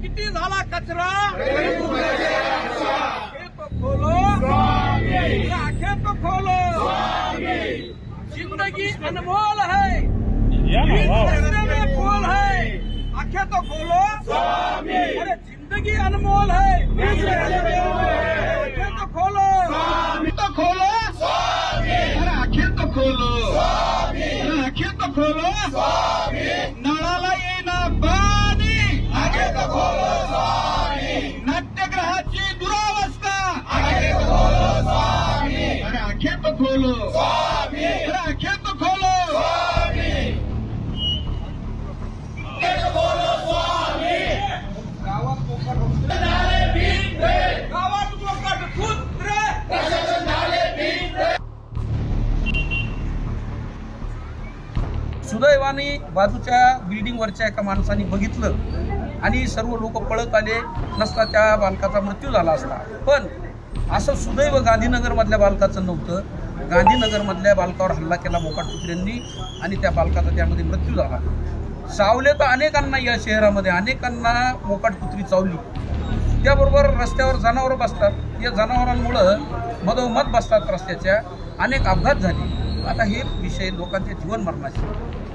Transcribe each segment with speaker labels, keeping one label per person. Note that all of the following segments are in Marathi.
Speaker 1: किती झाला कचरा आखे तो खोलो आखे तो खोलो। जिंदगी अनमोल है, रस्ते में फूल है, आखे तो खोलो। अरे जिंदगी अनमोल है, आखे तो खोलो तो खोलो। अरे आखे तो खोलो, आखे तो खोलो। नळाला येईना पाणी, आखे तो खोलो। नाट्यगृहाची दुरावस्था, आखे तो खोलो। अरे आखे तो खोलो, अरे आखे तो खोलो। गावात मोकाट कुत्रे, सुदैवाने बाजूच्या बिल्डिंगवरच्या एका माणसाने बघितलं आणि सर्व लोक पळत आले, नसता त्या बालकाचा मृत्यू झाला असता। पण असं सुदैव गांधीनगर मधल्या बालकाचं नव्हतं। गांधीनगर मधल्या बालकावर हल्ला केला मोकाट कुत्र्यांनी आणि त्या बालकाचा त्यामध्ये मृत्यू झाला। चावले तर अनेकांना, या शहरामध्ये अनेकांना मोकाट कुत्री चावली। त्याबरोबर रस्त्यावर जनावरं बसतात, या जनावरांमुळं मधोमध बसतात रस्त्याच्या, अनेक अपघात झाले। आता हे विषय लोकांच्या जीवन मरणाचे।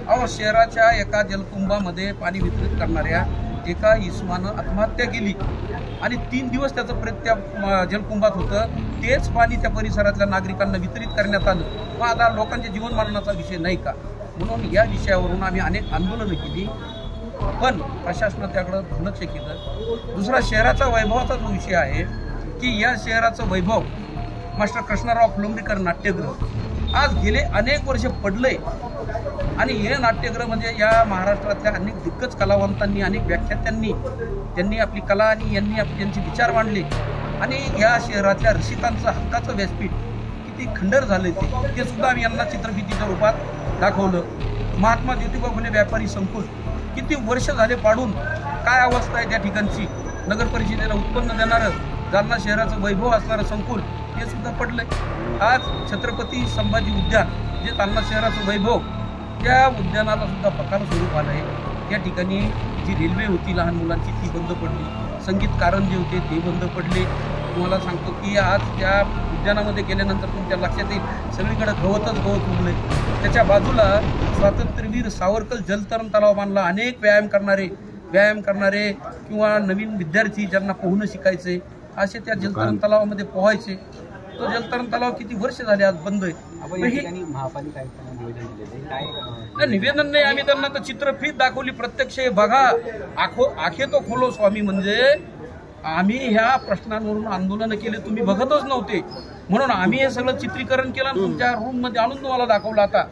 Speaker 1: अहो, शहराच्या एका जलकुंभामध्ये पाणी वितरित करणाऱ्या एका इसमानं आत्महत्या केली आणि 3 दिवस त्याचं प्रेत त्या जलकुंभात होतं। तेच पाणी त्या परिसरातल्या नागरिकांना वितरित करण्यात आलं। मग आता लोकांच्या जीवन मरणाचा विषय नाही का? म्हणून या विषयावरून आम्ही अनेक आंदोलनं केली, पण प्रशासनानं त्याकडे दुर्लक्ष केलं। दुसरा शहराचा वैभवाचा जो विषय आहे की या शहराचं वैभव मास्टर कृष्णराव फुलंब्रीकर नाट्यगृह आज गेले अनेक वर्ष पडलंय आणि हे नाट्यगृह म्हणजे या महाराष्ट्रातल्या अनेक दिग्गज कलावंतांनी, अनेक व्याख्यात्यांनी त्यांनी आपली कला आणि यांनी त्यांचे विचार मांडले आणि या शहरातल्या रसिकांचं हक्काचं व्यासपीठ किती खंडर झालं ते सुद्धा आम्ही यांना चित्रफितीच्या रूपात दाखवलं। महात्मा ज्योतिबा फुले व्यापारी संकुल किती वर्ष झाले पाडून, काय अवस्था आहे त्या ठिकाणची। नगर परिषदेला उत्पन्न देणारं, जालना शहराचं वैभव असणारं संकुल हे सुद्धा पडलंय। आज छत्रपती संभाजी उद्यान जे जालना शहराचं वैभव, त्या उद्यानाला सुद्धा बकाल स्वरूप आलं आहे। त्या ठिकाणी जी रेल्वे होती लहान मुलांची ती बंद पडली, संगीत कारंजे होते ते बंद पडले। तुम्हाला सांगतो की आज त्या उद्यानामध्ये गेल्यानंतर तुमच्या लक्षात येईल सगळीकडे गवतच गवत उरले। त्याच्या बाजूला स्वातंत्र्यवीर सावरकर जलतरण तलाव बांधला। अनेक व्यायाम करणारे किंवा नवीन विद्यार्थी ज्यांना पोहणं शिकायचे असे त्या जलतरण तलावामध्ये पोहायचे। तो जलतरण तलाव किती वर्ष झाले आज बंद आहे। निवेदन नाही, आम्ही त्यांना तर चित्रफीत दाखवली, प्रत्यक्ष बघा। आखे तो खोलो स्वामी म्हणजे आम्ही ह्या प्रश्नांवरून आंदोलन केले, तुम्ही बघतच नव्हते, म्हणून आम्ही हे सगळं चित्रीकरण केलं, तुमच्या रूम मध्ये आणून तुम्हाला दाखवलं। आता